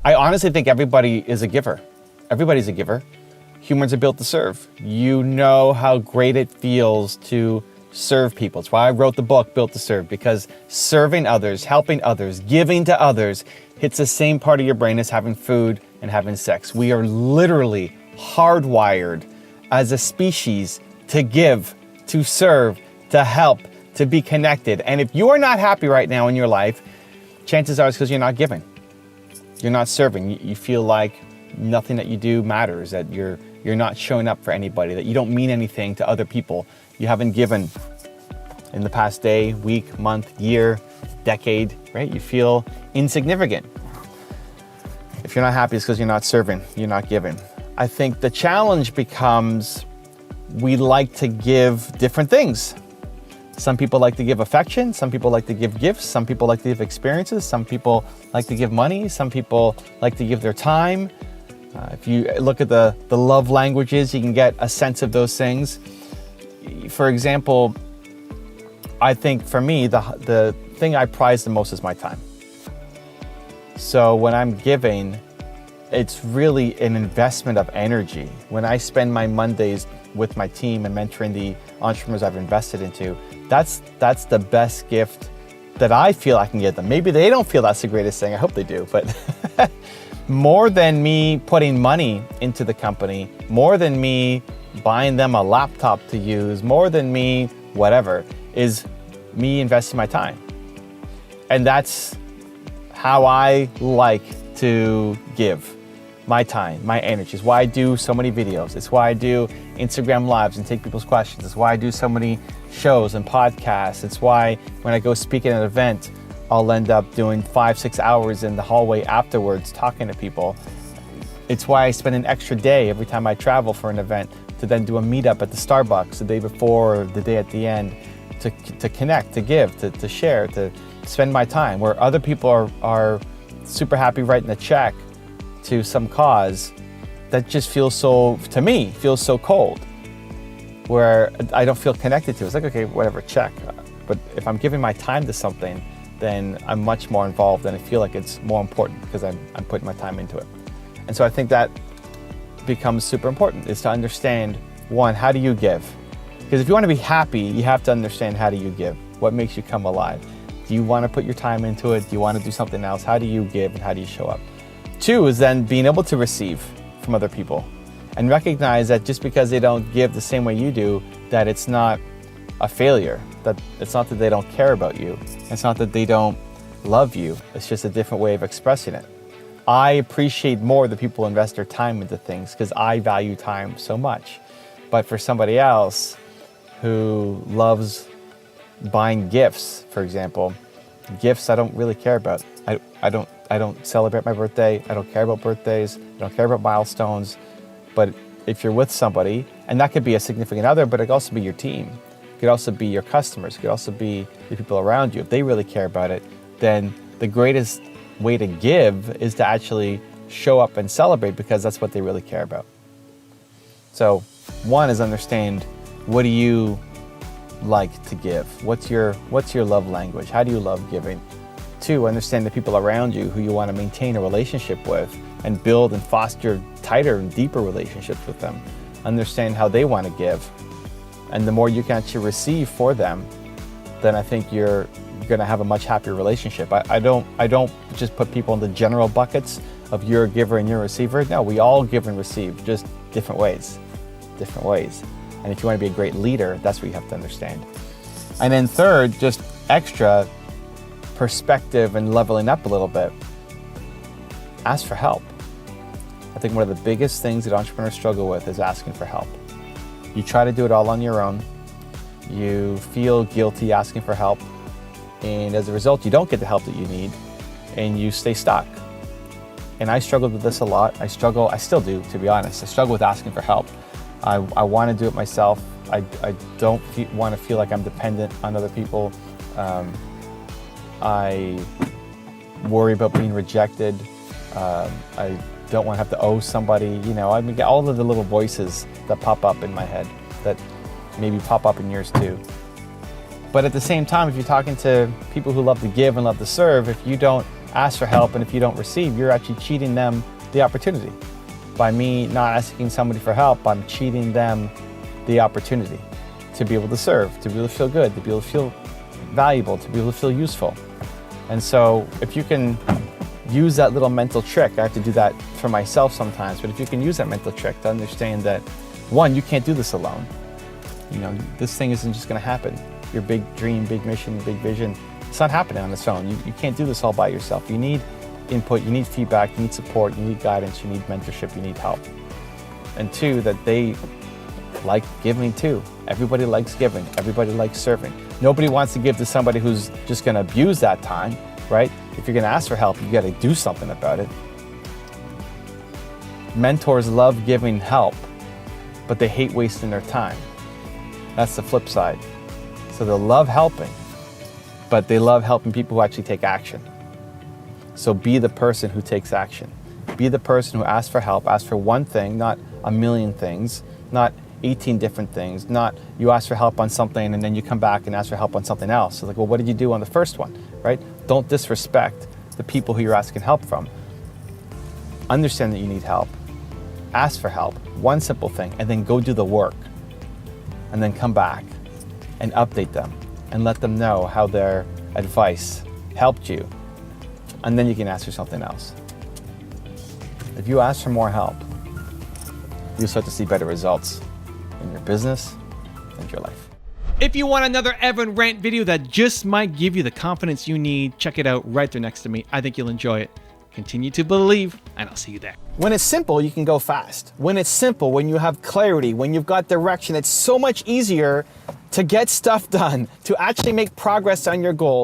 I honestly think everybody is a giver. Everybody's a giver. Humans are built to serve. You know how great it feels to serve people. It's why I wrote the book, Built to Serve, because serving others, helping others, giving to others hits the same part of your brain as having food and having sex. We are literally hardwired as a species to give, to serve, to help, to be connected. And if you are not happy right now in your life, chances are it's because you're not giving. You're not serving. You feel like nothing that you do matters, that you're not showing up for anybody, that you don't mean anything to other people. You haven't given in the past day, week, month, year, decade, right? You feel insignificant. If you're not happy, it's because you're not serving, you're not giving. I think the challenge becomes we like to give different things. Some people like to give affection, some people like to give gifts, some people like to give experiences, some people like to give money, some people like to give their time. If you look at the love languages, you can get a sense of those things. For example, I think for me, the thing I prize the most is my time. So when I'm giving, it's really an investment of energy. When I spend my Mondays with my team and mentoring the entrepreneurs I've invested into, that's the best gift that I feel I can give them. Maybe they don't feel that's the greatest thing. I hope they do, but more than me putting money into the company, more than me buying them a laptop to use, more than me whatever, is me investing my time. And that's how I like to give my time, my energy. It's why I do so many videos. It's why I do Instagram lives and take people's questions. It's why I do so many shows and podcasts. It's why when I go speak at an event, I'll end up doing 5-6 hours in the hallway afterwards talking to people. It's why I spend an extra day every time I travel for an event to then do a meetup at the Starbucks the day before or the day at the end to connect, to give, to share, to spend my time. Where other people are super happy writing a check to some cause that just feels so, to me, feels so cold, where I don't feel connected to. It's like, okay, whatever, check. But if I'm giving my time to something, then I'm much more involved and I feel like it's more important because I'm putting my time into it. And so I think that becomes super important, is to understand, one, how do you give? Because if you want to be happy, you have to understand, how do you give? What makes you come alive? Do you want to put your time into it? Do you want to do something else? How do you give and how do you show up? Two is then being able to receive from other people and recognize that just because they don't give the same way you do, that it's not a failure, that it's not that they don't care about you. It's not that they don't love you. It's just a different way of expressing it. I appreciate more that people invest their time into things because I value time so much. But for somebody else who loves buying gifts, for example, gifts I don't really care about. I don't celebrate my birthday. I don't care about birthdays. I don't care about milestones. But if you're with somebody, and that could be a significant other, but it could also be your team. It could also be your customers. It could also be the people around you. If they really care about it, then the greatest way to give is to actually show up and celebrate because that's what they really care about. So one is understand, what do you like to give? What's your love language? How do you love giving? Two, understand the people around you who you want to maintain a relationship with and build and foster tighter and deeper relationships with them. Understand how they want to give. And the more you can actually receive for them, then I think you're going to have a much happier relationship. I don't just put people in the general buckets of you're a giver and you're a receiver. No, we all give and receive, just different ways. And if you want to be a great leader, that's what you have to understand. And then third, just extra perspective and leveling up a little bit, ask for help. I think one of the biggest things that entrepreneurs struggle with is asking for help. You try to do it all on your own. You feel guilty asking for help. And as a result, you don't get the help that you need and you stay stuck. And I struggled with this a lot. I still do, to be honest. I struggle with asking for help. I want to do it myself. I don't want to feel like I'm dependent on other people. I worry about being rejected. I don't want to have to owe somebody. I mean, all of the little voices that pop up in my head that maybe pop up in yours too. But at the same time, if you're talking to people who love to give and love to serve, if you don't ask for help, and if you don't receive, you're actually cheating them the opportunity. By me not asking somebody for help, I'm cheating them the opportunity to be able to serve, to be able to feel good, to be able to feel valuable, to be able to feel useful. And so if you can use that little mental trick, I have to do that for myself sometimes, but if you can use that mental trick to understand that, one, you can't do this alone. You know, this thing isn't just gonna happen. Your big dream, big mission, big vision, it's not happening on its own. You can't do this all by yourself. You need input, you need feedback, you need support, you need guidance, you need mentorship, you need help. And two, that they like giving too. Everybody likes giving, everybody likes serving. Nobody wants to give to somebody who's just gonna abuse that time, right? If you're gonna ask for help, you gotta do something about it. Mentors love giving help, but they hate wasting their time. That's the flip side. So they'll love helping, but they love helping people who actually take action. So be the person who takes action. Be the person who asks for help, asks for one thing, not a million things, not 18 different things, not you ask for help on something and then you come back and ask for help on something else. So like, well, what did you do on the first one, right? Don't disrespect the people who you're asking help from. Understand that you need help. Ask for help, one simple thing, and then go do the work. And then come back and update them and let them know how their advice helped you. And then you can ask for something else. If you ask for more help, you'll start to see better results in your business and your life. If you want another Evan rant video that just might give you the confidence you need, check it out right there next to me. I think you'll enjoy it. Continue to believe, and I'll see you there. When it's simple, you can go fast. When it's simple, when you have clarity, when you've got direction, it's so much easier to get stuff done, to actually make progress on your goals,